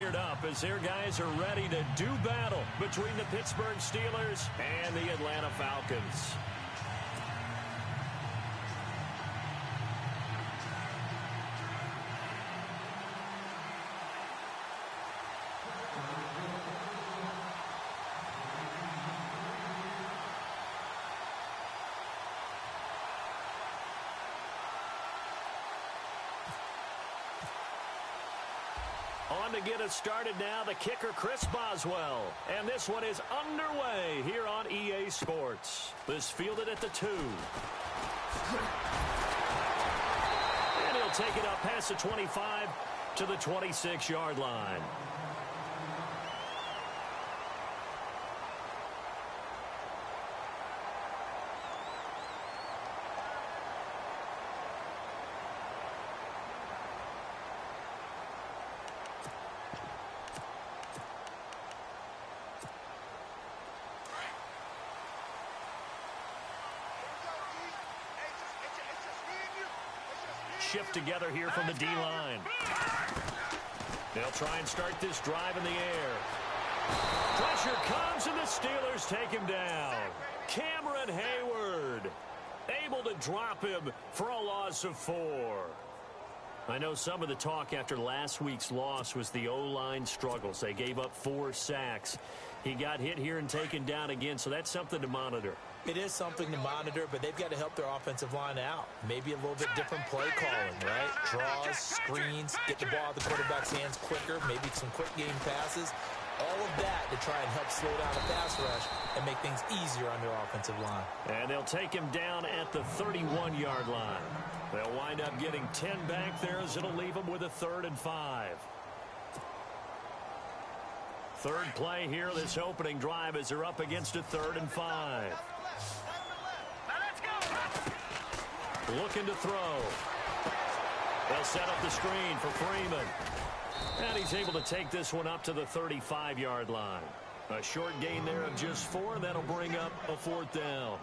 fired up as their guys are ready to do battle between the Pittsburgh Steelers and the Atlanta Falcons. On to get us started now, the kicker, Chris Boswell. And this one is underway here on EA Sports. This fielded at the 2. And he'll take it up past the 25 to the 26-yard line. Shift together here from the D-line. They'll try and start this drive in the air. Pressure comes, and the Steelers take him down. Cameron Hayward able to drop him for a loss of 4. I know some of the talk after last week's loss was the O-line struggles. They gave up 4 sacks. He got hit here and taken down again, so that's something to monitor. It is something to monitor, but they've got to help their offensive line out. Maybe a little bit different play calling, right? Draws, screens, get the ball out of the quarterback's hands quicker, maybe some quick game passes. All of that to try and help slow down the pass rush and make things easier on their offensive line. And they'll take him down at the 31-yard line. They'll wind up getting 10 back there as it'll leave them with a 3rd and 5. Third play here, this opening drive, as they're up against a 3rd and 5. Looking to throw. They'll set up the screen for Freeman. And he's able to take this one up to the 35-yard line. A short gain there of just 4, and that'll bring up a 4th down.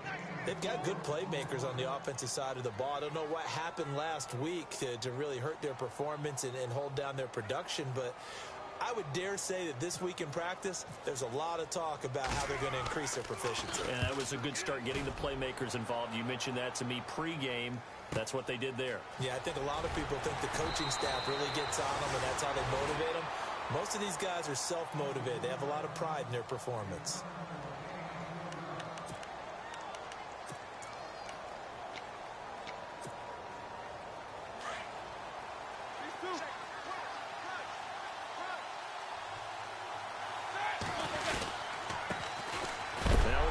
They've got good playmakers on the offensive side of the ball. I don't know what happened last week to really hurt their performance and hold down their production, but I would dare say that this week in practice, there's a lot of talk about how they're going to increase their proficiency. And that was a good start, getting the playmakers involved. You mentioned that to me pregame. That's what they did there. Yeah, I think a lot of people think the coaching staff really gets on them, and that's how they motivate them. Most of these guys are self-motivated. They have a lot of pride in their performance.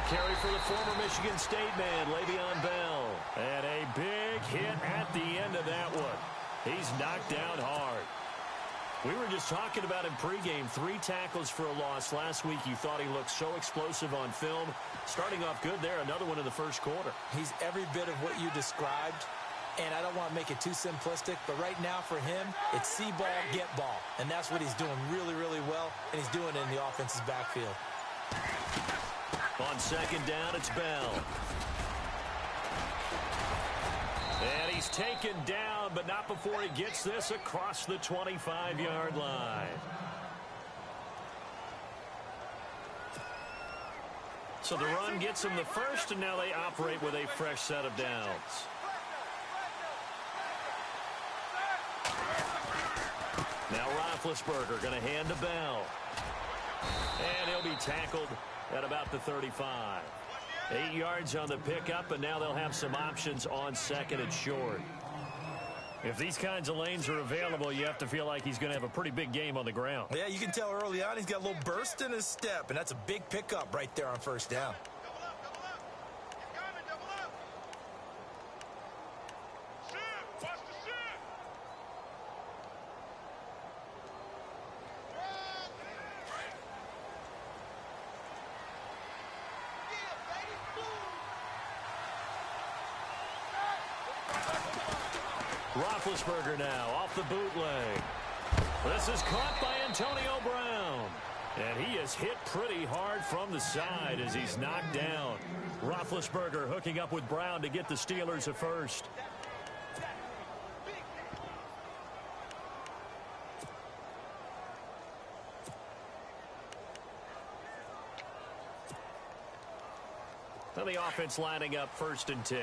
Carry for the former Michigan State man, Le'Veon Bell. And a big hit at the end of that one. He's knocked down hard. We were just talking about him pregame. 3 tackles for a loss. Last week you thought he looked so explosive on film. Starting off good there. Another one in the first quarter. He's every bit of what you described. And I don't want to make it too simplistic, but right now for him, it's see ball, get ball. And that's what he's doing really, really well. And he's doing it in the offense's backfield. On 2nd down, it's Bell. And he's taken down, but not before he gets this across the 25-yard line. So the run gets him the first, and now they operate with a fresh set of downs. Now Roethlisberger going to hand to Bell. And he'll be tackled at about the 35. 8 yards on the pickup, and now they'll have some options on 2nd and short. If these kinds of lanes are available, you have to feel like he's going to have a pretty big game on the ground. Yeah, you can tell early on he's got a little burst in his step, and that's a big pickup right there on 1st down. Roethlisberger now off the bootleg. This is caught by Antonio Brown. And he is hit pretty hard from the side as he's knocked down. Roethlisberger hooking up with Brown to get the Steelers a first. And the offense lining up 1st and 10.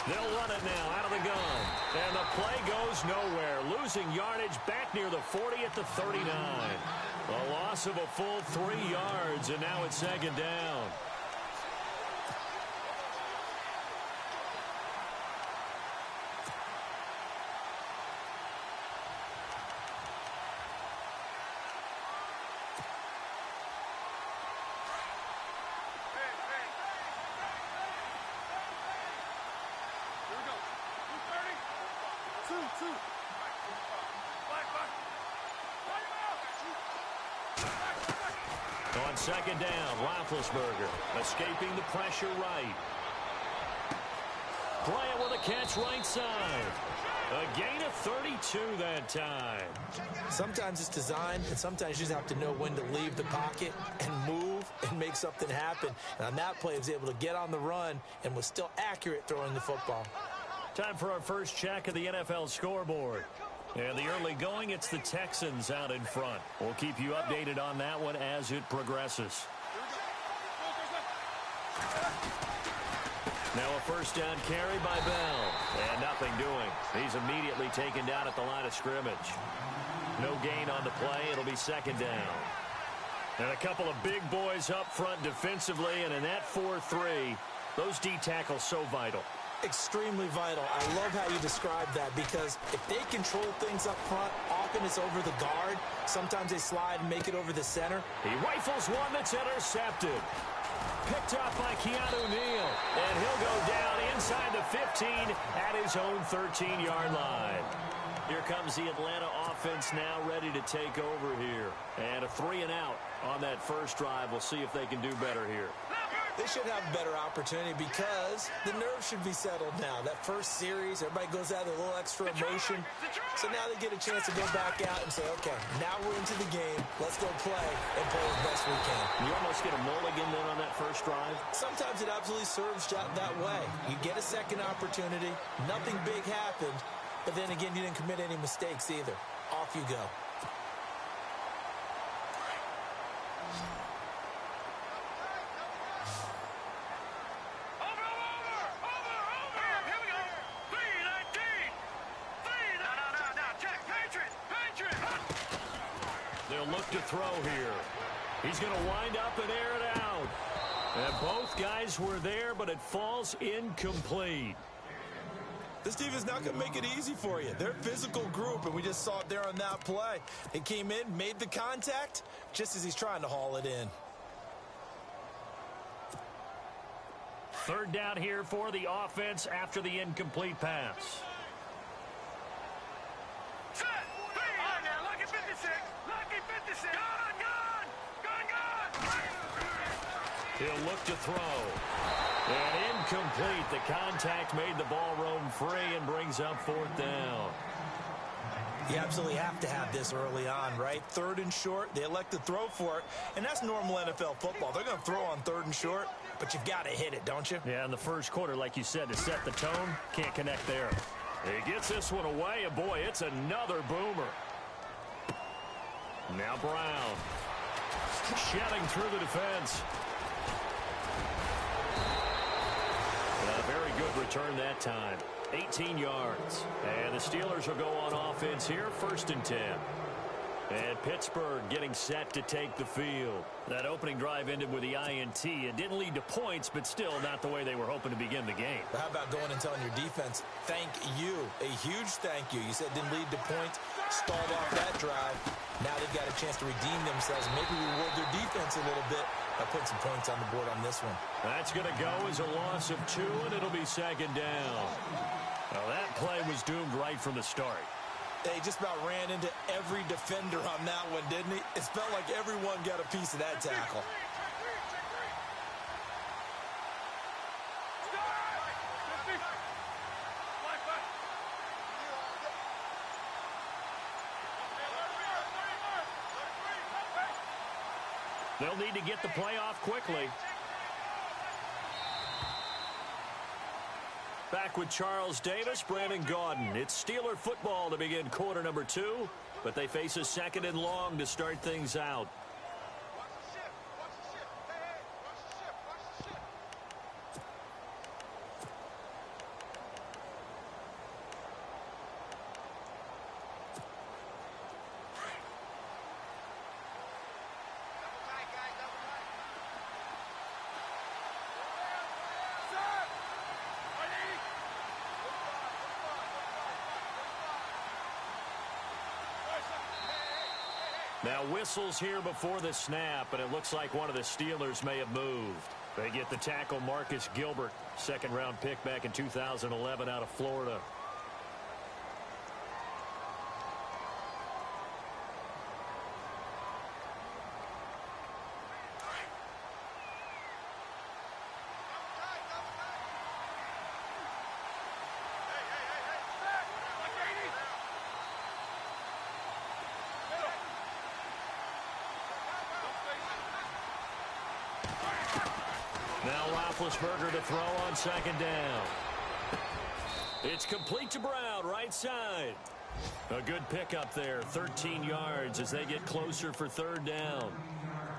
They'll run it now out of the gun. And the play goes nowhere. Losing yardage back near the 40 at the 39. A loss of a full 3 yards, and now it's 2nd down. On 2nd down, Roethlisberger escaping the pressure right. Bryant with a catch right side. A gain of 32 that time. Sometimes it's designed, and sometimes you just have to know when to leave the pocket and move and make something happen. And on that play, he was able to get on the run and was still accurate throwing the football. Time for our first check of the NFL scoreboard. And the early going, it's the Texans out in front. We'll keep you updated on that one as it progresses. Now a 1st down carry by Bell. And nothing doing. He's immediately taken down at the line of scrimmage. No gain on the play. It'll be 2nd down. And a couple of big boys up front defensively. And in that 4-3, those D tackles so vital. Extremely vital. I love how you describe that, because if they control things up front, often it's over the guard. Sometimes they slide and make it over the center. He rifles one that's intercepted. Picked up by Keanu Neal. And he'll go down inside the 15 at his own 13-yard line. Here comes the Atlanta offense now ready to take over here. And a 3 and out on that first drive. We'll see if they can do better here. They should have a better opportunity because the nerves should be settled now. That first series, everybody goes out with a little extra emotion. So now they get a chance to go back out and say, okay, now we're into the game. Let's go play and play as best we can. You almost get a mulligan then on that first drive? Sometimes it absolutely serves that way. You get a second opportunity. Nothing big happened. But then again, you didn't commit any mistakes either. Off you go. Look to throw here. He's going to wind up and air it out. And both guys were there, but it falls incomplete. This team is not going to make it easy for you. They're a physical group, and we just saw it there on that play. It came in, made the contact, just as he's trying to haul it in. 3rd down here for the offense after the incomplete pass. He'll look to throw. And incomplete. The contact made the ball roam free and brings up 4th down. You absolutely have to have this early on, right? 3rd and short, they elect to throw for it, and that's normal NFL football. They're going to throw on 3rd and short, but you've got to hit it, don't you? Yeah, in the first quarter, like you said, to set the tone, can't connect there. He gets this one away, and boy, it's another boomer. Now Brown. Shedding through the defense. A very good return that time. 18 yards. And the Steelers will go on offense here, 1st and 10. And Pittsburgh getting set to take the field. That opening drive ended with the INT. It didn't lead to points, but still not the way they were hoping to begin the game. But how about going and telling your defense, thank you, a huge thank you. You said it didn't lead to points, stalled off that drive. Now they've got a chance to redeem themselves and maybe reward their defense a little bit by putting some points on the board on this one. That's going to go as a loss of 2, and it'll be 2nd down. Well, that play was doomed right from the start. He just about ran into every defender on that one, didn't he? It felt like everyone got a piece of that tackle. They'll need to get the play off quickly. Back with Charles Davis, Brandon Gaudin. It's Steeler football to begin quarter number 2. but they face a 2nd and long to start things out. Now whistles here before the snap, and it looks like one of the Steelers may have moved. They get the tackle Marcus Gilbert, 2nd-round pick back in 2011 out of Florida. Now Roethlisberger to throw on 2nd down. It's complete to Brown, right side. A good pickup there, 13 yards as they get closer for 3rd down.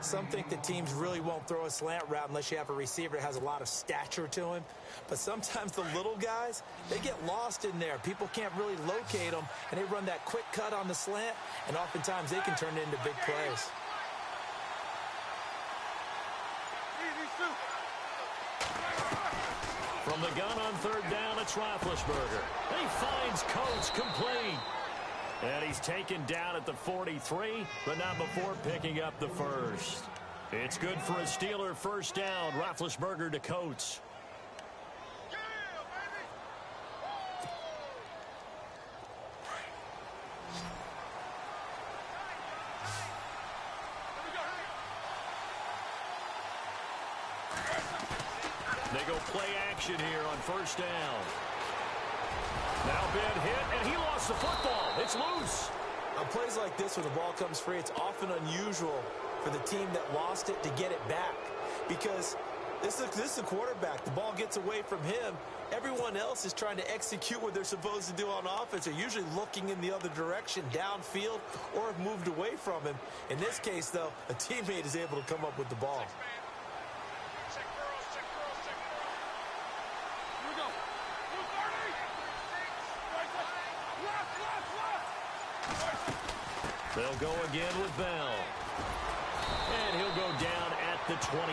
Some think that teams really won't throw a slant route unless you have a receiver that has a lot of stature to him. But sometimes the little guys, they get lost in there. People can't really locate them, and they run that quick cut on the slant, and oftentimes they can turn it into big plays. From the gun on 3rd down, it's Roethlisberger. He finds Coates complete. And he's taken down at the 43, but not before picking up the 1st. It's good for a Steeler 1st down. Roethlisberger to Coates. They go play action here on 1st down. Now Ben hit, and he lost the football. It's loose. On plays like this, when the ball comes free, it's often unusual for the team that lost it to get it back. Because this is a quarterback. The ball gets away from him. Everyone else is trying to execute what they're supposed to do on offense. They're usually looking in the other direction, downfield, or have moved away from him. In this case, though, a teammate is able to come up with the ball. They'll go again with Bell. And he'll go down at the 28.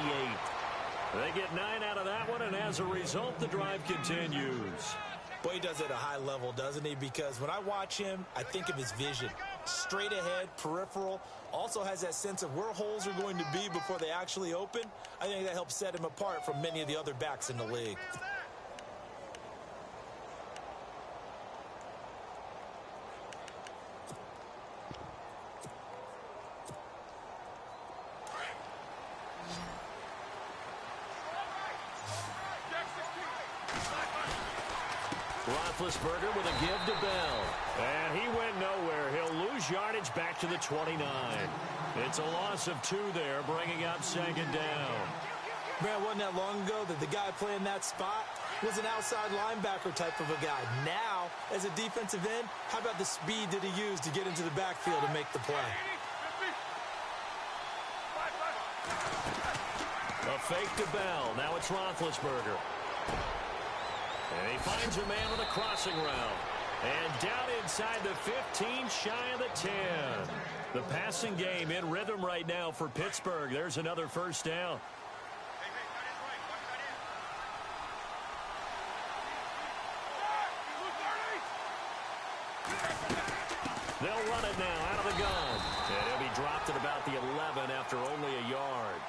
They get 9 out of that one, and as a result, the drive continues. Boy, he does it at a high level, doesn't he? Because when I watch him, I think of his vision. Straight ahead, peripheral, also has that sense of where holes are going to be before they actually open. I think that helps set him apart from many of the other backs in the league. Roethlisberger with a give to Bell. And he went nowhere. He'll lose yardage back to the 29. It's a loss of 2 there, bringing up 2nd down. Man, wasn't that long ago that the guy playing that spot was an outside linebacker type of a guy. Now, as a defensive end, how about the speed that he used to get into the backfield and make the play? A fake to Bell. Now it's Roethlisberger. And he finds a man on the crossing route. And down inside the 15, shy of the 10. The passing game in rhythm right now for Pittsburgh. There's another 1st down. They'll run it now out of the gun. And he'll be dropped at about the 11 after only a yard.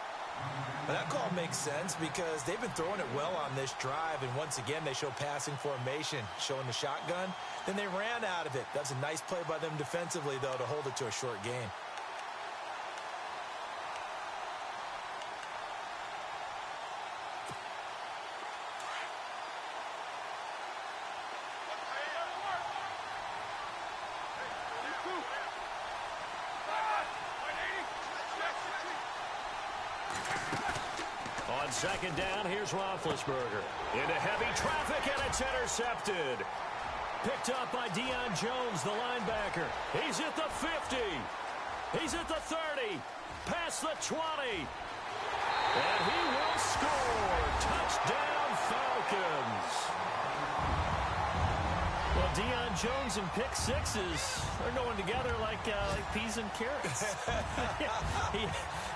Well, that call makes sense because they've been throwing it well on this drive, and once again they show passing formation, showing the shotgun. Then they ran out of it. That's a nice play by them defensively, though, to hold it to a short gain. On 2nd down, here's Roethlisberger. Into heavy traffic, and it's intercepted. Picked up by Deion Jones, the linebacker. He's at the 50. He's at the 30. Past the 20. And he will score. Touchdown, Falcons. Well, Deion Jones and pick sixes, they're going together like peas and carrots.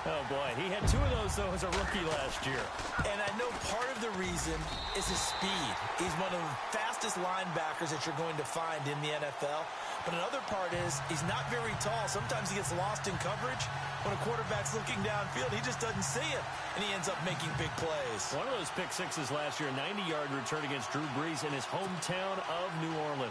Oh, boy. He had 2 of those, though, as a rookie last year. And I know part of the reason is his speed. He's one of the fastest linebackers that you're going to find in the NFL. But another part is he's not very tall. Sometimes he gets lost in coverage. When a quarterback's looking downfield, he just doesn't see him, and he ends up making big plays. One of those pick sixes last year, a 90-yard return against Drew Brees in his hometown of New Orleans.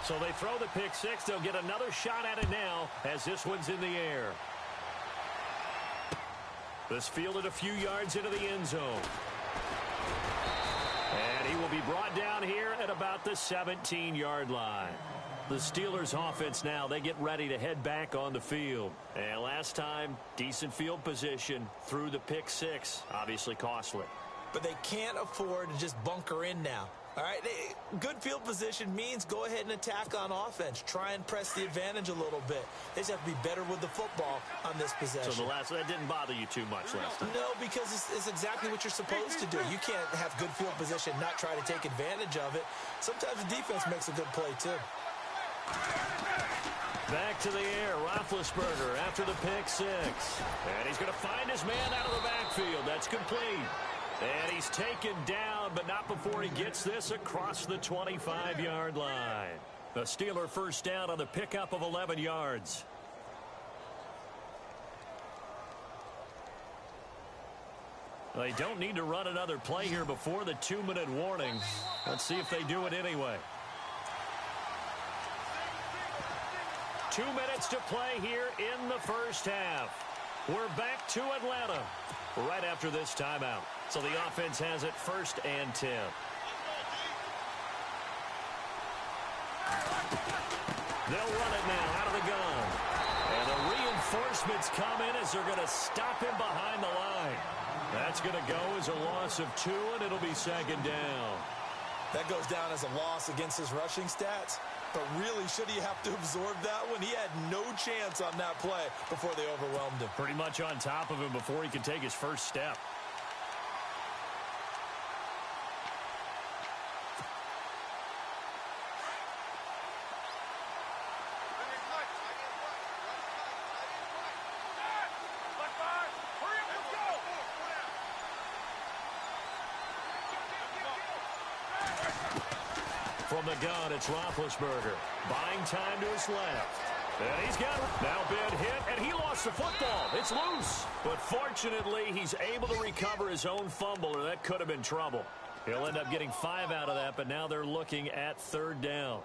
So they throw the pick six. They'll get another shot at it now as this one's in the air. This fielded a few yards into the end zone. And he will be brought down here at about the 17-yard line. The Steelers offense now, they get ready to head back on the field. And last time, decent field position through the pick six. Obviously costly. But they can't afford to just bunker in now. All right, good field position means go ahead and attack on offense. Try and press the advantage a little bit. They just have to be better with the football on this possession. So that didn't bother you too much last time? No, because it's exactly what you're supposed to do. You can't have good field position, not try to take advantage of it. Sometimes the defense makes a good play, too. Back to the air, Roethlisberger after the pick six. And he's going to find his man out of the backfield. That's complete. And he's taken down, but not before he gets this across the 25-yard line. The Steeler first down on the pickup of 11 yards. They don't need to run another play here before the 2-minute warning. Let's see if they do it anyway. 2 minutes to play here in the first half. We're back to Atlanta right after this timeout. So the offense has it 1st and 10. They'll run it now out of the gun. And the reinforcements come in as they're going to stop him behind the line. That's going to go as a loss of 2, and it'll be 2nd down. That goes down as a loss against his rushing stats. But really, should he have to absorb that one? He had no chance on that play before they overwhelmed him. Pretty much on top of him before he could take his first step. From the gun, it's Roethlisberger. Buying time to his left. And he's got now been hit, and he lost the football. It's loose. But fortunately, he's able to recover his own fumble, or that could have been trouble. He'll end up getting 5 out of that, but now they're looking at 3rd down.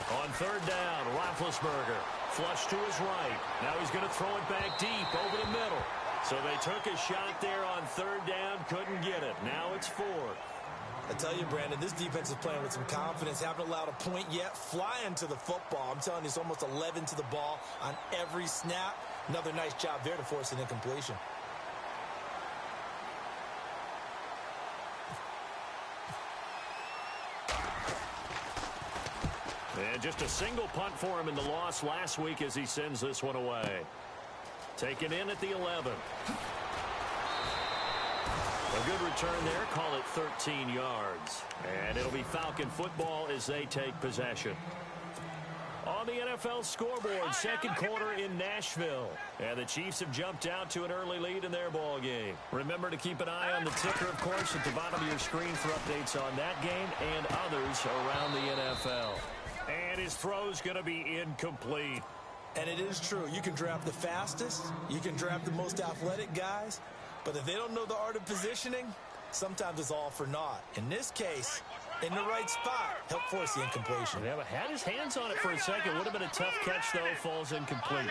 On 3rd down, Roethlisberger, flush to his right. Now he's going to throw it back deep over the middle. So they took a shot there on 3rd down, couldn't get it. Now it's 4th. I tell you, Brandon, this defense is playing with some confidence. Haven't allowed a point yet. Flying to the football. I'm telling you, it's almost 11 to the ball on every snap. Another nice job there to force an incompletion. And just a single punt for him in the loss last week as he sends this one away. Taken in at the 11. A good return there. Call it 13 yards. And it'll be Falcon football as they take possession. On the NFL scoreboard, 2nd quarter in Nashville. And the Chiefs have jumped out to an early lead in their ball game. Remember to keep an eye on the ticker, of course, at the bottom of your screen for updates on that game and others around the NFL. And his throw's going to be incomplete. And it is true. You can draft the fastest. You can draft the most athletic guys. But if they don't know the art of positioning, sometimes it's all for naught. In this case, in the right spot. Help force the incompletion. Yeah, but had his hands on it for a second. Would have been a tough catch, though. Falls incomplete.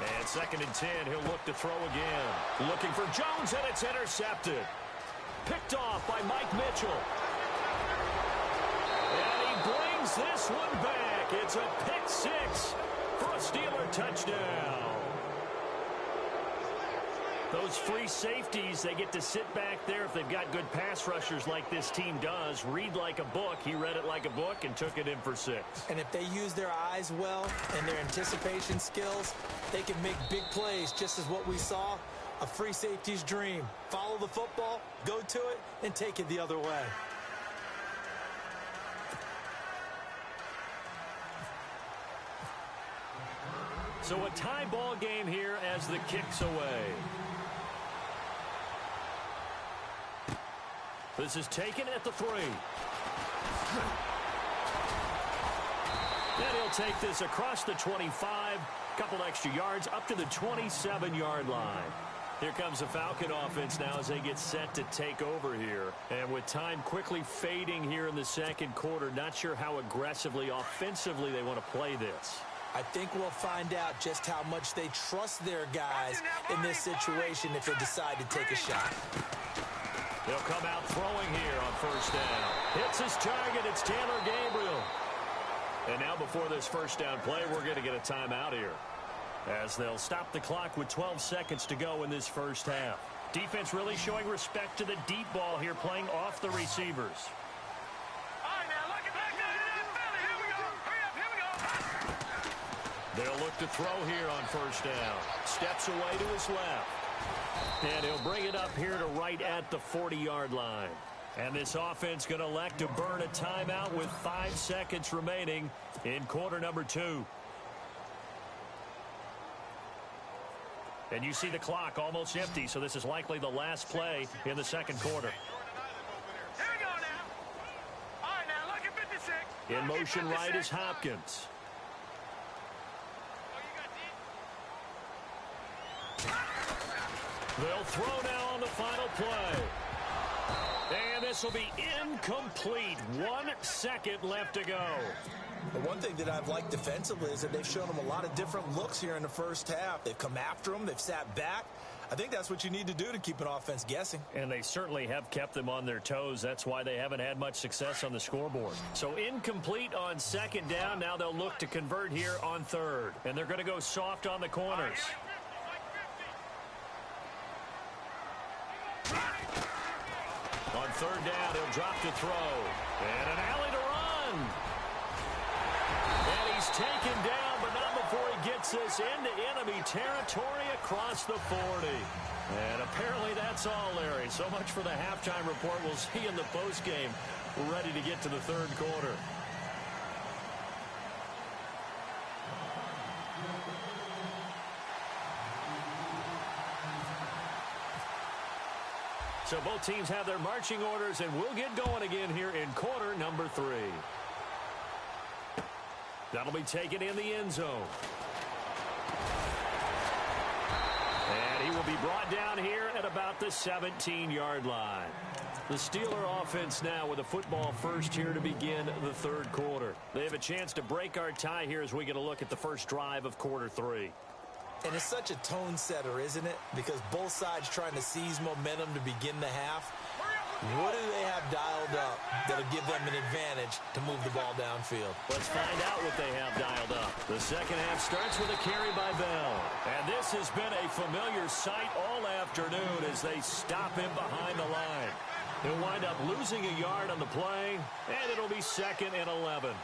And 2nd and 10, he'll look to throw again. Looking for Jones, and it's intercepted. Picked off by Mike Mitchell. And he brings this one back. It's a pick 6 for a Steeler touchdown. Those free safeties, they get to sit back there if they've got good pass rushers like this team does. Read like a book. He read it like a book and took it in for 6. And if they use their eyes well and their anticipation skills, they can make big plays, just as what we saw. A free safety's dream. Follow the football, go to it, and take it the other way. So a tie ball game here as the kick's away. This is taken at the 3. And he'll take this across the 25, couple extra yards, up to the 27-yard line. Here comes the Falcon offense now as they get set to take over here. And with time quickly fading here in the second quarter, not sure how aggressively, offensively they want to play this. I think we'll find out just how much they trust their guys in this situation if they decide to take a shot. They'll come out throwing here on 1st down. Hits his target. It's Taylor Gabriel. And now before this 1st down play, we're going to get a timeout here, as they'll stop the clock with 12 seconds to go in this 1st half. Defense really showing respect to the deep ball here, playing off the receivers. They'll look to throw here on 1st down. Steps away to his left. And he'll bring it up here to right at the 40-yard line. And this offense going to elect to burn a timeout with 5 seconds remaining in quarter number 2. And you see the clock almost empty, so this is likely the last play in the second quarter. In motion right is Hopkins. They'll throw now on the final play. And this will be incomplete. 1 second left to go. The one thing that I've liked defensively is that they've shown them a lot of different looks here in the 1st half. They've come after them. They've sat back. I think that's what you need to do to keep an offense guessing. And they certainly have kept them on their toes. That's why they haven't had much success on the scoreboard. So incomplete on 2nd down. Now they'll look to convert here on 3rd. And they're going to go soft on the corners. On 3rd down, he'll drop to throw. And an alley to run. And he's taken down, but not before he gets this into enemy territory across the 40. And apparently that's all, Larry. So much for the halftime report. We'll see in the postgame. We're ready to get to the 3rd quarter. So both teams have their marching orders, and we'll get going again here in quarter number 3. That'll be taken in the end zone. And he will be brought down here at about the 17-yard line. The Steeler offense now with a football first here to begin the 3rd quarter. They have a chance to break our tie here as we get a look at the first drive of quarter 3. And it's such a tone setter, isn't it? Because both sides trying to seize momentum to begin the half. What do they have dialed up that'll give them an advantage to move the ball downfield? Let's find out what they have dialed up. The second half starts with a carry by Bell. And this has been a familiar sight all afternoon as they stop him behind the line. He'll wind up losing a yard on the play, and it'll be 2nd and 11.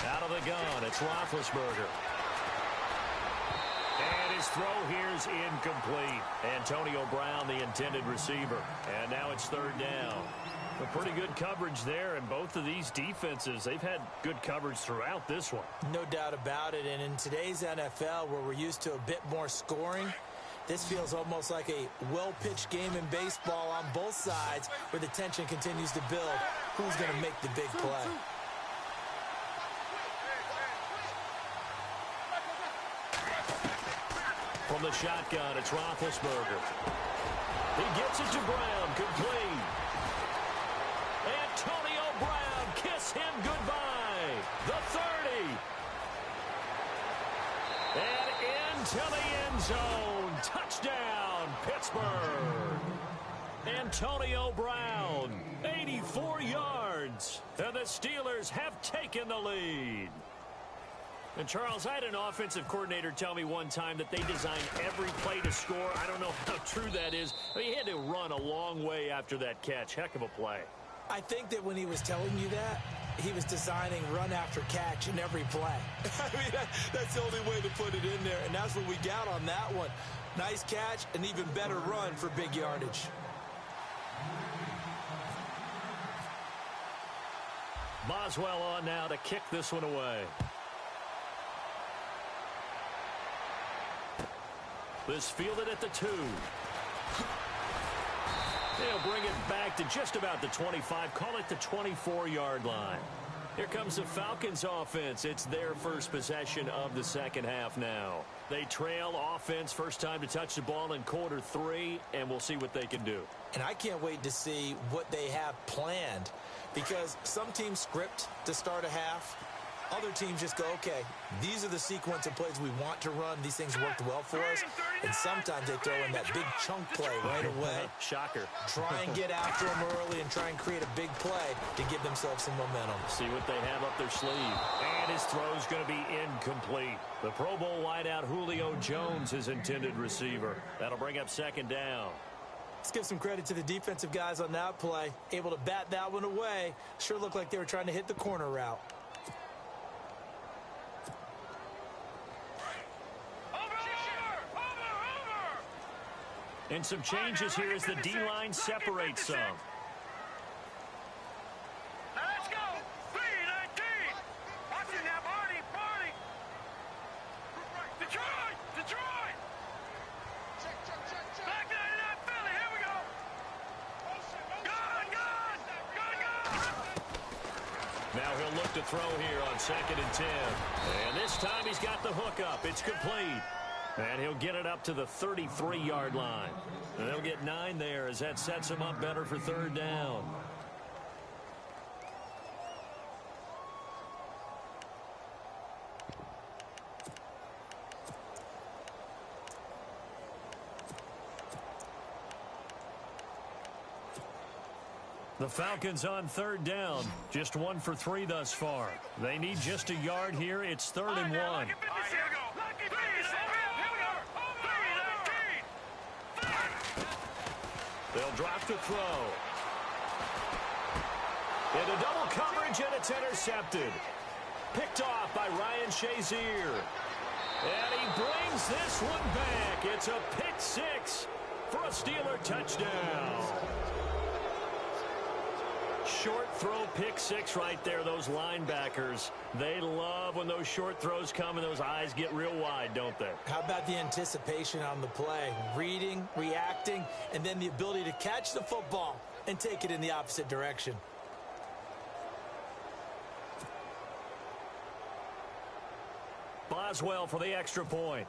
Out of the gun, it's Roethlisberger. And his throw here is incomplete. Antonio Brown, the intended receiver. And now it's 3rd down. Pretty good coverage there, and both of these defenses, they've had good coverage throughout this one. No doubt about it, and in today's NFL, where we're used to a bit more scoring, this feels almost like a well-pitched game in baseball on both sides, where the tension continues to build. Who's going to make the big play? From the shotgun, it's Roethlisberger. He gets it to Brown, complete. Antonio Brown, kiss him goodbye. The 30. And into the end zone. Touchdown, Pittsburgh. Antonio Brown, 84 yards. And the Steelers have taken the lead. And, Charles, I had an offensive coordinator tell me one time that they design every play to score. I don't know how true that is. I mean, he had to run a long way after that catch. Heck of a play. I think that when he was telling you that, he was designing run after catch in every play. I mean, that's the only way to put it in there, and that's what we got on that one. Nice catch, an even better run for big yardage. Boswell on now to kick this one away. This fielded at the 2. They'll bring it back to just about the 25. Call it the 24-yard line. Here comes the Falcons offense. It's their first possession of the second half now. They trail offense first time to touch the ball in quarter 3, and we'll see what they can do. And I can't wait to see what they have planned, because some teams script to start a half. Other teams just go, okay, these are the sequence of plays we want to run. These things worked well for us. And sometimes they throw in that big chunk play right away. Shocker. Try and get after them early and try and create a big play to give themselves some momentum. See what they have up their sleeve. And his throw's going to be incomplete. The Pro Bowl wideout Julio Jones, his intended receiver. That'll bring up second down. Let's give some credit to the defensive guys on that play. Able to bat that one away. Sure looked like they were trying to hit the corner route. And some changes here as the D-line separates some. Let's go. 3-19. Watching that party. Detroit. Back to that Philly. Here we go. Gun. Now he'll look to throw here on 2nd and 10. And this time he's got the hook up. It's complete. And he'll get it up to the 33-yard line. And they'll get 9 there as that sets him up better for third down. The Falcons on third down. Just 1 for 3 thus far. They need just a yard here. It's 3rd and 1. They'll drop to throw. Into double coverage, and it's intercepted. Picked off by Ryan Shazier. And he brings this one back. It's a pick 6 for a Steeler touchdown. Short throw, pick 6 right there. Those linebackers, they love when those short throws come and those eyes get real wide, don't they? How about the anticipation on the play? Reading, reacting, and then the ability to catch the football and take it in the opposite direction. Boswell for the extra point.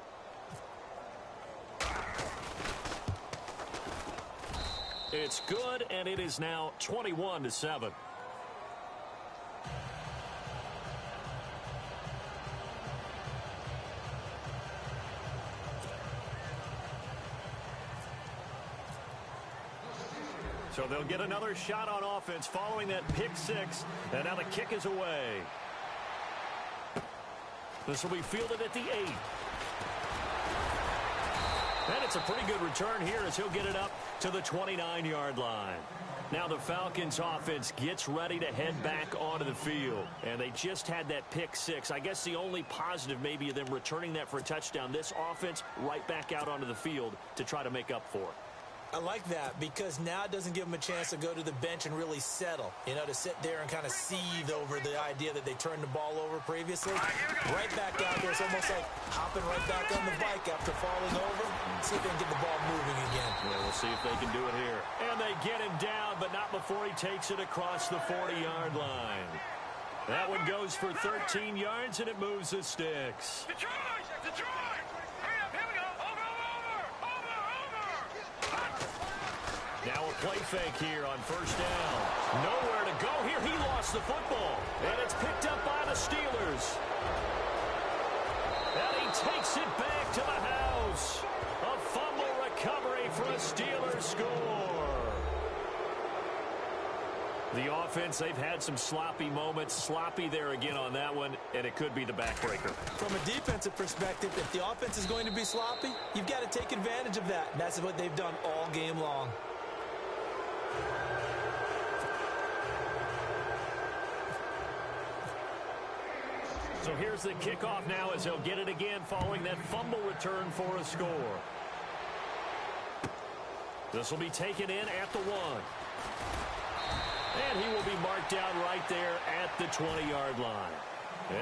It's good, and it is now 21-7. So they'll get another shot on offense following that pick 6, and now the kick is away. This will be fielded at the 8. And it's a pretty good return here as he'll get it up to the 29-yard line. Now the Falcons offense gets ready to head back onto the field. And they just had that pick 6. I guess the only positive maybe of them returning that for a touchdown. This offense right back out onto the field to try to make up for it. I like that because now it doesn't give them a chance to go to the bench and really settle, to sit there and kind of seethe over the idea that they turned the ball over previously. Right back out there. It's almost like hopping right back on the bike after falling over. See if they can get the ball moving again. Yeah, we'll see if they can do it here. And they get him down, but not before he takes it across the 40-yard line. That one goes for 13 yards, and it moves the sticks. Detroit! Detroit! Hurry up, here we go. Over. Now a play fake here on first down. Nowhere to go here. He lost the football. And it's picked up by the Steelers. And he takes it back to the house. A fumble recovery for a Steelers score. The offense, they've had some sloppy moments. Sloppy there again on that one, and it could be the backbreaker. From a defensive perspective, if the offense is going to be sloppy, you've got to take advantage of that. And that's what they've done all game long. So here's the kickoff now as he'll get it again following that fumble return for a score. This will be taken in at the 1. And he will be marked down right there at the 20-yard line.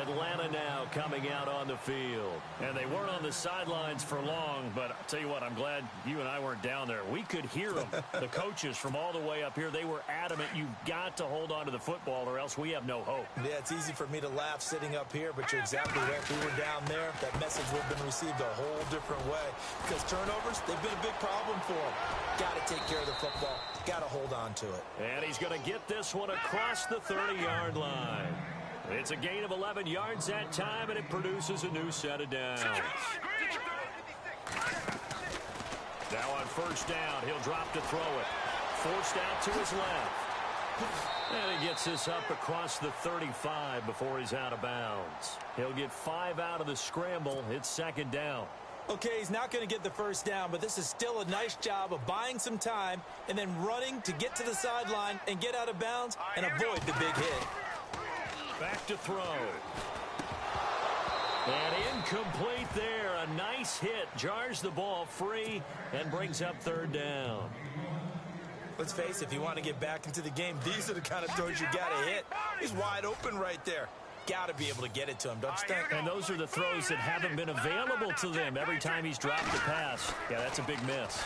Atlanta now coming out on the field. And they weren't on the sidelines for long, but I'll tell you what, I'm glad you and I weren't down there. We could hear them, the coaches from all the way up here. They were adamant, you've got to hold on to the football or else we have no hope. Yeah, it's easy for me to laugh sitting up here, but you're exactly right. If we were down there, that message would have been received a whole different way. Because turnovers, they've been a big problem for them. Got to take care of the football. Got to hold on to it. And he's going to get this one across the 30-yard line. It's a gain of 11 yards that time, and it produces a new set of downs. Now on first down, he'll drop to throw it. Forced out to his left. And he gets this up across the 35 before he's out of bounds. He'll get 5 out of the scramble. It's second down. Okay, he's not going to get the first down, but this is still a nice job of buying some time and then running to get to the sideline and get out of bounds and avoid the big hit. Back to throw. And incomplete there. A nice hit. Jars the ball free and brings up third down. Let's face it, if you want to get back into the game, these are the kind of throws you got to hit. He's wide open right there. Got to be able to get it to him, don't you think? And those are the throws that haven't been available to them every time he's dropped a pass. Yeah, that's a big miss.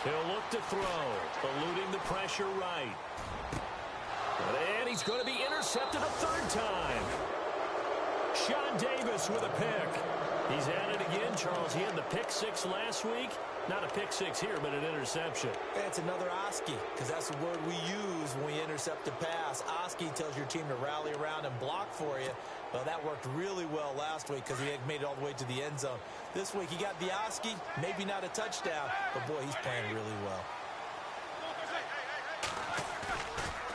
He'll look to throw, eluding the pressure right. And he's going to be intercepted a third time. Sean Davis with a pick. He's at it again, Charles. He had the pick 6 last week. Not a pick 6 here, but an interception. It's another Oski, because that's the word we use when we intercept a pass. Oski tells your team to rally around and block for you. Well, that worked really well last week because he had made it all the way to the end zone. This week, he got the Oski, maybe not a touchdown, but boy, he's playing really well.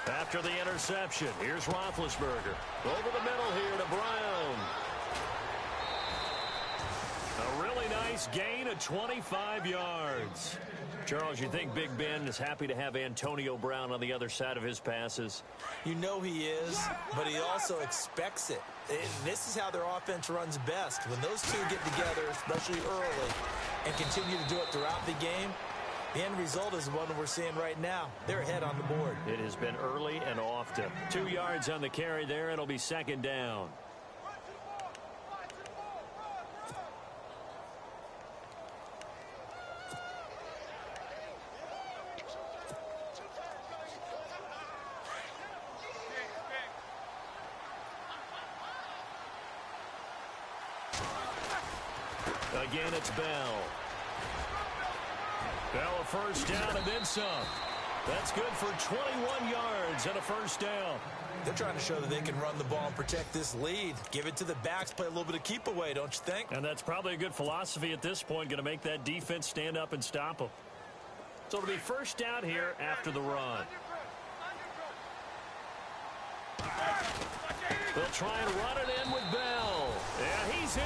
After the interception, here's Roethlisberger. Over the middle here to Brown. A really nice gain of 25 yards. Charles, you think Big Ben is happy to have Antonio Brown on the other side of his passes? You know he is, but he also expects it. This is how their offense runs best. When those two get together, especially early, and continue to do it throughout the game, the end result is the one we're seeing right now. They're ahead on the board. It has been early and often. 2 yards on the carry there. It'll be second down. Again, it's Bell. Bell a first down and then some. That's good for 21 yards and a first down. They're trying to show that they can run the ball and protect this lead. Give it to the backs, play a little bit of keep away, don't you think? And that's probably a good philosophy at this point, going to make that defense stand up and stop them. So it'll be first down here after the run. They'll try and run it in with Bell. Yeah, he's in.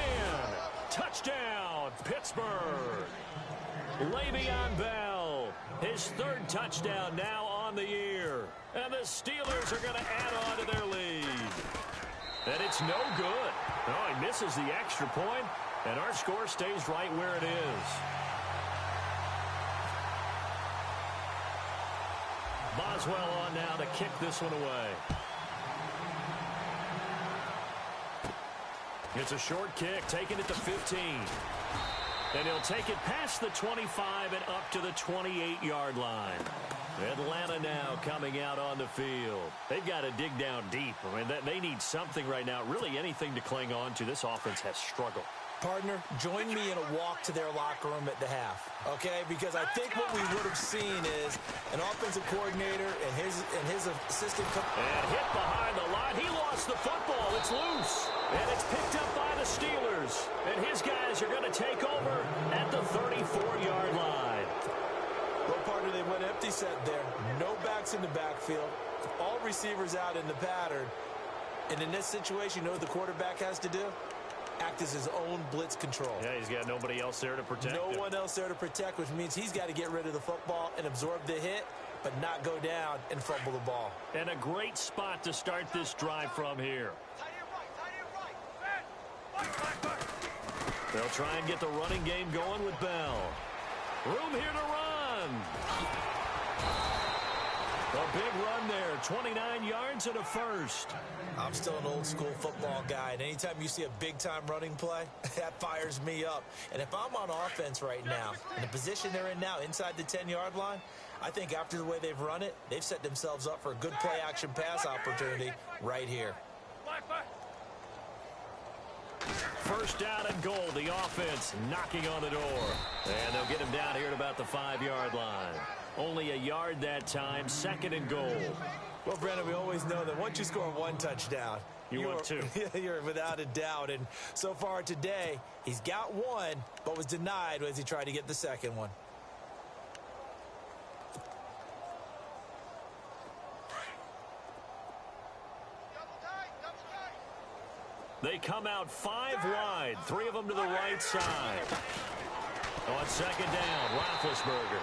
Touchdown, Pittsburgh. Le'Veon Bell, his third touchdown now on the year. And the Steelers are going to add on to their lead. And it's no good. Oh, he misses the extra point, and our score stays right where it is. Boswell on now to kick this one away. It's a short kick, taking it to 15. And he'll take it past the 25 and up to the 28-yard line. Atlanta now coming out on the field. They've got to dig down deep. I mean, they need something right now, really anything to cling on to. This offense has struggled. Partner, join me in a walk to their locker room at the half, okay? Because I think what we would have seen is an offensive coordinator and his assistant. And hit behind the line. He lost the football. It's loose. And it's picked up by the Steelers. And his guys are going to take over at the 34-yard line. Well, partner, they went empty set there. No backs in the backfield. All receivers out in the pattern. And in this situation, you know what the quarterback has to do? Act as his own blitz control. Yeah, he's got nobody else there to protect him. No one else there to protect, which means he's got to get rid of the football and absorb the hit, but not go down and fumble the ball. And a great spot to start this drive from here. They'll try and get the running game going with Bell. Room here to run. A big run there, 29 yards and a first. I'm still an old-school football guy, and anytime you see a big-time running play, that fires me up. And if I'm on offense right now, in the position they're in now, inside the 10-yard line, I think after the way they've run it, they've set themselves up for a good play-action pass opportunity right here. First down and goal, the offense knocking on the door. And they'll get him down here at about the 5-yard line. Only a yard that time, second and goal. Well, Brandon, we always know that once you score one touchdown, you want two. You're without a doubt. And so far today, he's got one, but was denied as he tried to get the second one. They come out 5 wide, 3 of them to the right side. On second down, Roethlisberger.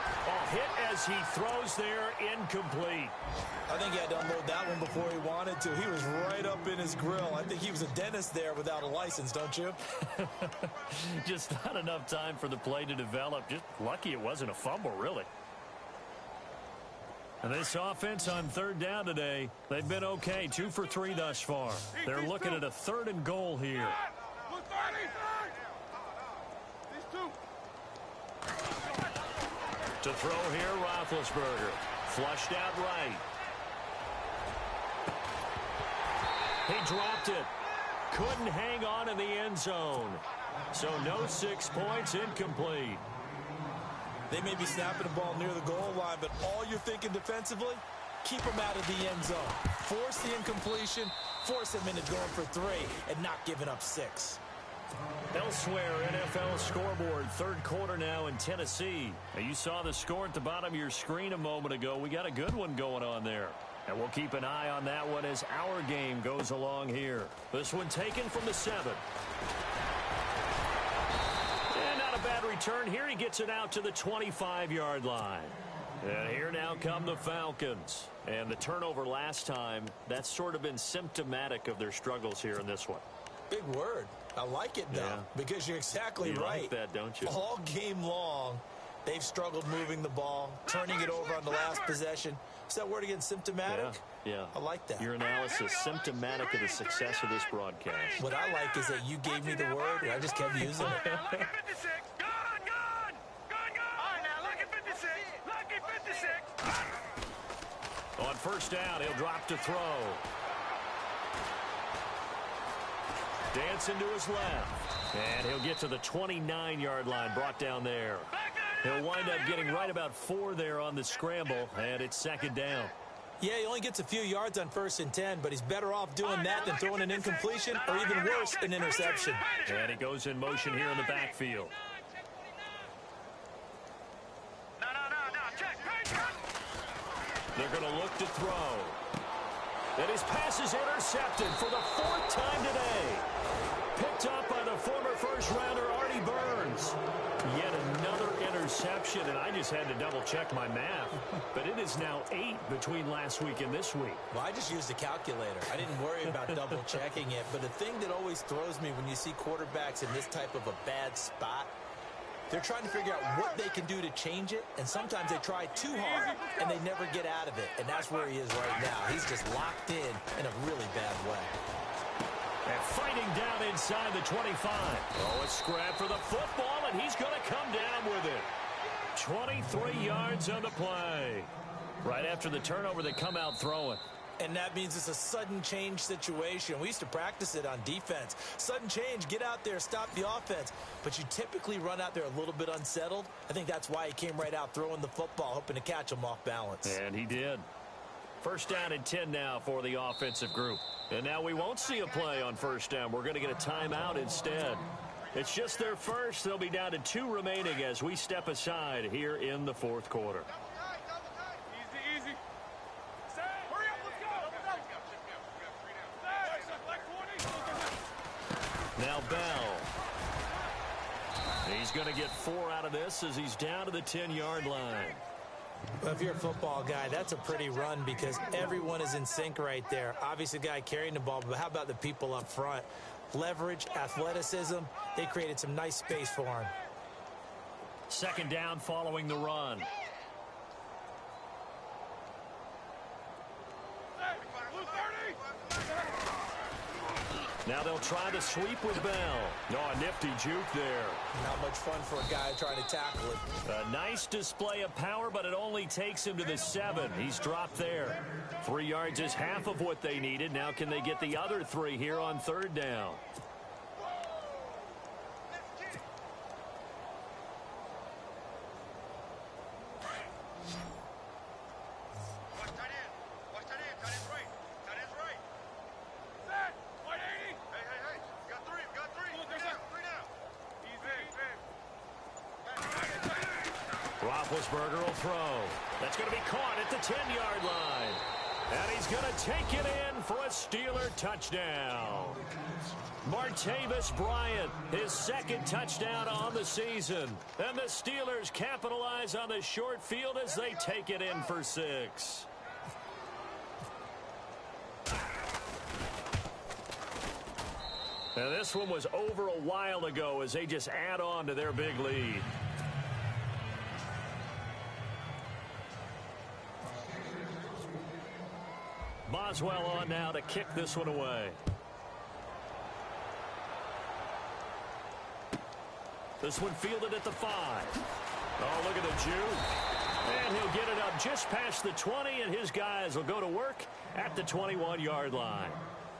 Hit as he throws there, incomplete. I think he had to unload that one before he wanted to. He was right up in his grill. I think he was a dentist there without a license, don't you? Just not enough time for the play to develop. Just lucky it wasn't a fumble, really. And this offense on third down today, they've been okay, 2 for 3 thus far. They're looking at a third and goal here. To throw here, Roethlisberger. Flushed out right. He dropped it. Couldn't hang on in the end zone. So no 6 points, incomplete. They may be snapping the ball near the goal line, but all you're thinking defensively, keep them out of the end zone. Force the incompletion, force them into going for 3, and not giving up 6. Elsewhere, NFL scoreboard, third quarter now in Tennessee. Now, you saw the score at the bottom of your screen a moment ago. We got a good one going on there. And we'll keep an eye on that one as our game goes along here. This one taken from the 7. And not a bad return here. He gets it out to the 25-yard line. And here now come the Falcons. And the turnover last time, that's sort of been symptomatic of their struggles here in this one. Big word. I like it, though, because you're exactly right. You like that, don't you? All game long, they've struggled moving the ball, turning it over on the last possession. Is that word again, symptomatic? Yeah. I like that. Your analysis, symptomatic of the success of this broadcast. What I like is that you gave me the word, and I just kept using it. Look at 56. Gone. All right, now, look at 56. Lucky 56. On first down, he'll drop to throw. Dancing to his left. And he'll get to the 29-yard line, brought down there. He'll wind up getting right about 4 there on the scramble, and it's second down. Yeah, he only gets a few yards on 1st and 10, but he's better off doing that than throwing an incompletion or even worse, an interception. And he goes in motion here in the backfield. No. Check. They're going to look to throw. And his pass is intercepted for the 4th time today. Picked up by the former first-rounder Artie Burns. Yet another interception, and I just had to double-check my math. But it is now 8 between last week and this week. Well, I just used a calculator. I didn't worry about double-checking it. But the thing that always throws me when you see quarterbacks in this type of a bad spot They're trying to figure out what they can do to change it, and sometimes they try too hard, and they never get out of it. And that's where he is right now. He's just locked in a really bad way. And fighting down inside the 25. Oh, a scrap for the football, and he's going to come down with it. 23 yards on the play. Right after the turnover, they come out throwing. And that means it's a sudden change situation. We used to practice it on defense. Sudden change, get out there, stop the offense. But you typically run out there a little bit unsettled. I think that's why he came right out throwing the football, hoping to catch him off balance. And he did. First down and 10 now for the offensive group. And now we won't see a play on first down. We're going to get a timeout instead. It's just their first. They'll be down to 2 remaining as we step aside here in the fourth quarter. Easy. Hurry up, let's go. Now Bell. He's going to get 4 out of this as he's down to the 10-yard line. Well, if you're a football guy, that's a pretty run because everyone is in sync right there. Obviously, the guy carrying the ball, but how about the people up front? Leverage, athleticism, they created some nice space for him. Second down following the run. Now they'll try the sweep with Bell. Oh, a nifty juke there. Not much fun for a guy trying to tackle it. A nice display of power, but it only takes him to the 7. He's dropped there. 3 yards is half of what they needed. Now can they get the other 3 here on third down? Roethlisberger will throw. That's going to be caught at the 10-yard line. And he's going to take it in for a Steeler touchdown. Martavis Bryant, his second touchdown on the season. And the Steelers capitalize on the short field as they take it in for 6. Now this one was over a while ago as they just add on to their big lead. Boswell on now to kick this one away. This one fielded at the 5. Oh, look at the juke. And he'll get it up just past the 20, and his guys will go to work at the 21-yard line.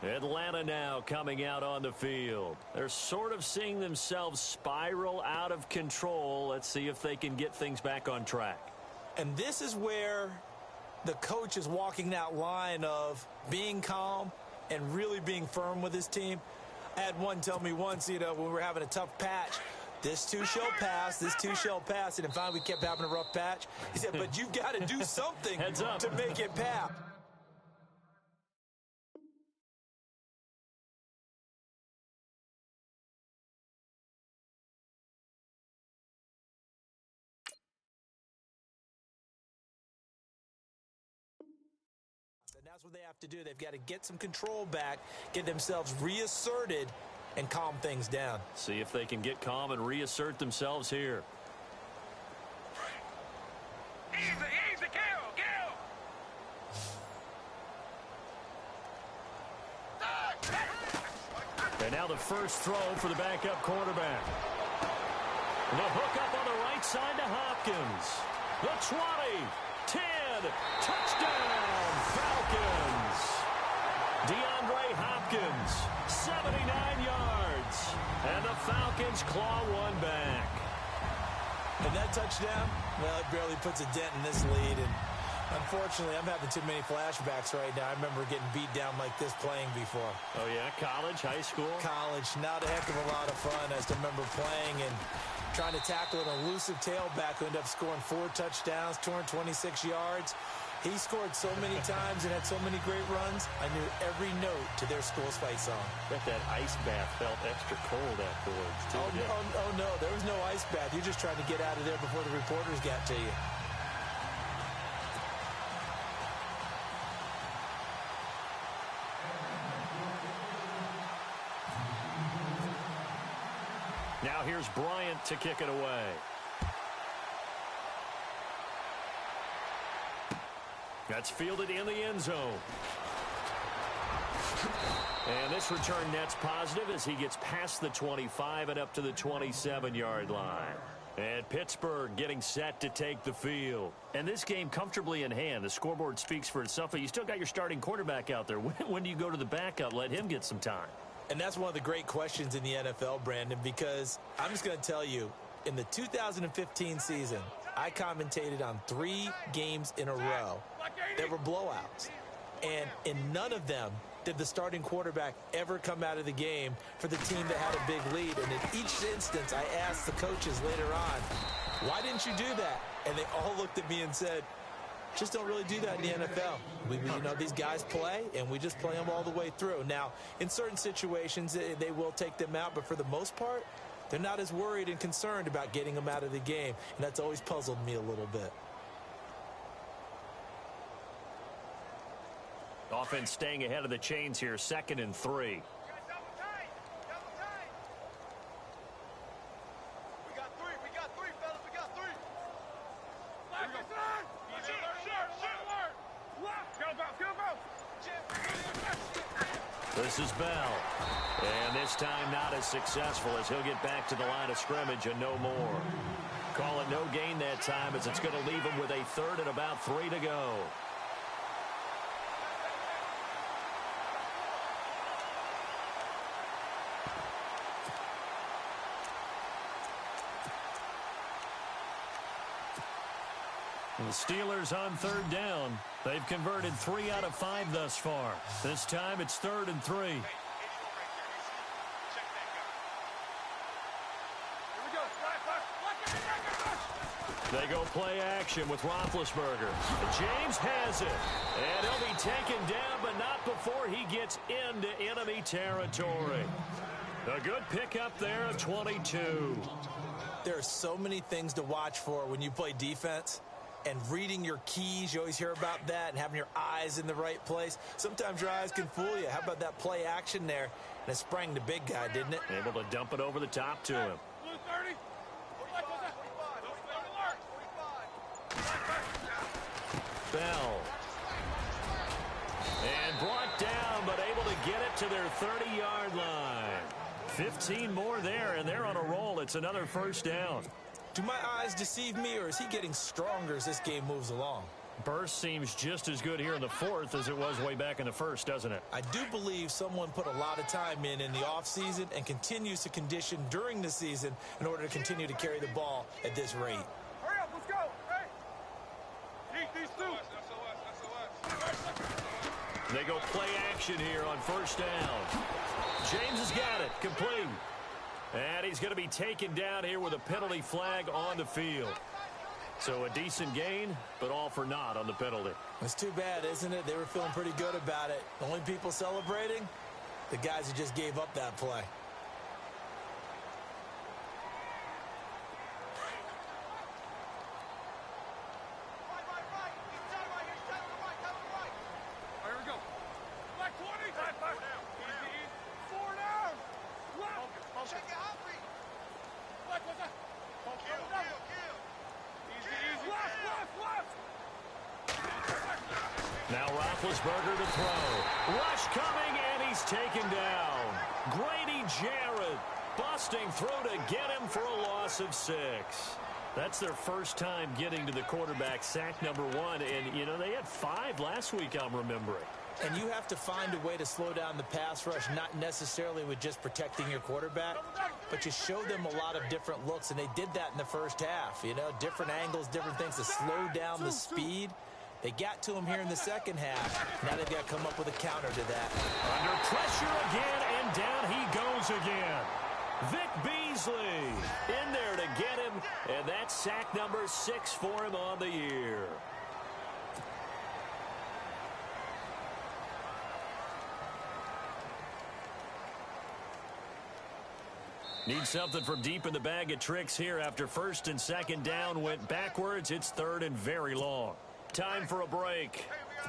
Atlanta now coming out on the field. They're sort of seeing themselves spiral out of control. Let's see if they can get things back on track. And this is where the coach is walking that line of being calm and really being firm with his team. I had one tell me once, when we were having a tough patch, this too shall pass, this too shall pass. And finally we kept having a rough patch. He said, but you've got to do something to make it pass. That's what they have to do. They've got to get some control back, get themselves reasserted, and calm things down. See if they can get calm and reassert themselves here. Easy, kill. And now the first throw for the backup quarterback. The hook up on the right side to Hopkins. The 20, 10, touchdown, Falcons. DeAndre Hopkins, 79 yards. And the Falcons claw one back. And that touchdown, well, it barely puts a dent in this lead. And unfortunately, I'm having too many flashbacks right now. I remember getting beat down like this playing before. Oh, yeah? College, high school? College. Not a heck of a lot of fun. I just remember playing and trying to tackle an elusive tailback who ended up scoring 4 touchdowns, 226 yards. He scored so many times and had so many great runs, I knew every note to their school's fight song. Bet that ice bath felt extra cold afterwards, too. Oh, no, there was no ice bath. You're just trying to get out of there before the reporters got to you. Now here's Bryant to kick it away. That's fielded in the end zone. And this return net's positive as he gets past the 25 and up to the 27-yard line. And Pittsburgh getting set to take the field. And this game comfortably in hand. The scoreboard speaks for itself, but you still got your starting quarterback out there. When do you go to the backup? Let him get some time. And that's one of the great questions in the NFL, Brandon, because I'm just going to tell you, in the 2015 season, I commentated on 3 games in a row that were blowouts. And in none of them did the starting quarterback ever come out of the game for the team that had a big lead. And in each instance, I asked the coaches later on, why didn't you do that? And they all looked at me and said, just don't really do that in the NFL. You know, these guys play, and we just play them all the way through. Now, in certain situations, they will take them out, but for the most part, they're not as worried and concerned about getting them out of the game. And that's always puzzled me a little bit. Offense staying ahead of the chains here, 2nd and 3. Double tight. We got three, fellas. We got 3. This is Bell. And this time not as successful as he'll get back to the line of scrimmage and no more. Call it no gain that time as it's going to leave him with a 3rd and about 3 to go. The Steelers on 3rd down. They've converted 3 out of 5 thus far. This time it's 3rd and 3. They go play action with Roethlisberger. James has it. And he'll be taken down, but not before he gets into enemy territory. A good pickup there of 22. There are so many things to watch for when you play defense. And reading your keys, you always hear about that, and having your eyes in the right place. Sometimes your eyes can fool you. How about that play action there? And it sprang the big guy, didn't it? Able to dump it over the top to him. Bell. And brought down, but able to get it to their 30-yard line. 15 more there, and they're on a roll. It's another 1st down. Do my eyes deceive me, or is he getting stronger as this game moves along? Burst seems just as good here in the 4th as it was way back in the 1st, doesn't it? I do believe someone put a lot of time in the offseason and continues to condition during the season in order to continue to carry the ball at this rate. Hurry up, let's go. Hey. Eat these 2. They go play action here on 1st down. James has got it. Complete. And he's going to be taken down here with a penalty flag on the field. So a decent gain, but all for naught on the penalty. It's too bad, isn't it? They were feeling pretty good about it. The only people celebrating, the guys who just gave up that play. Now Roethlisberger to throw. Rush coming, and he's taken down. Grady Jarrett busting through to get him for a loss of 6. That's their first time getting to the quarterback, sack number 1. And, you know, they had 5 last week, I'm remembering. And you have to find a way to slow down the pass rush, not necessarily with just protecting your quarterback, but you show them a lot of different looks, and they did that in the first half. You know, different angles, different things to slow down the speed. They got to him here in the second half. Now they've got to come up with a counter to that. Under pressure again, and down he goes again. Vic Beasley in there to get him, and that's sack number 6 for him on the year. Need something from deep in the bag of tricks here after 1st and 2nd down went backwards. It's 3rd and very long. Time for a break.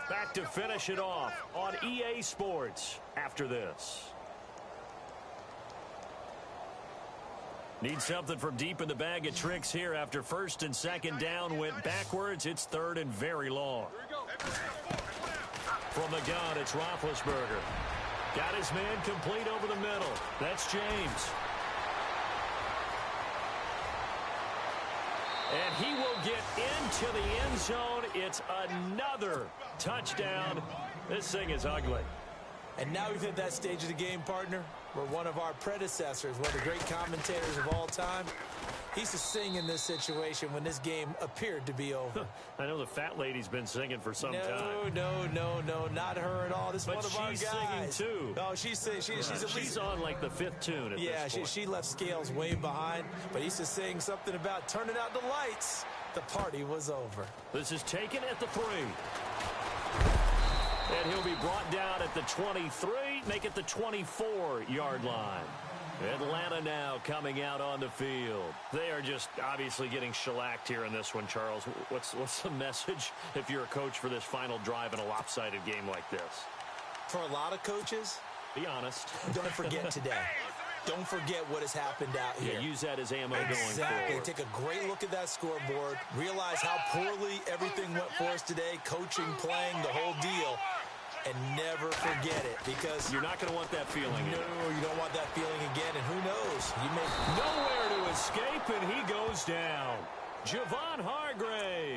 Back to finish it off on EA Sports after this. Need something from deep in the bag of tricks here after first and second down went backwards. It's third and very long. From the gun, it's Roethlisberger. Got his man complete over the middle. That's James. And he will get into the end zone. It's another touchdown. This thing is ugly. And now we've hit that stage of the game, partner, where one of our predecessors, one of the great commentators of all time, he used to sing in this situation when this game appeared to be over. I know the fat lady's been singing for some time. No, not her at all. This is one of our guys. But she's singing, too. No, she's singing. She's on, like, the fifth tune at this point. She left Scales way behind, but he used to sing something about turning out the lights. The party was over. This is taken at the 3. And he'll be brought down at the 23, make it the 24-yard line. Atlanta now coming out on the field. They are just obviously getting shellacked here in this one, Charles. What's the message if you're a coach for this final drive in a lopsided game like this? For a lot of coaches, be honest. Don't forget today. Don't forget what has happened out here. Yeah, use that as ammo going forward. Exactly. Take a great look at that scoreboard. Realize how poorly everything went for us today. Coaching, playing, the whole deal. And never forget it, because you're not going to want that feeling. No, you don't want that feeling again. And who knows? You may nowhere to escape, and he goes down. Javon Hargrave.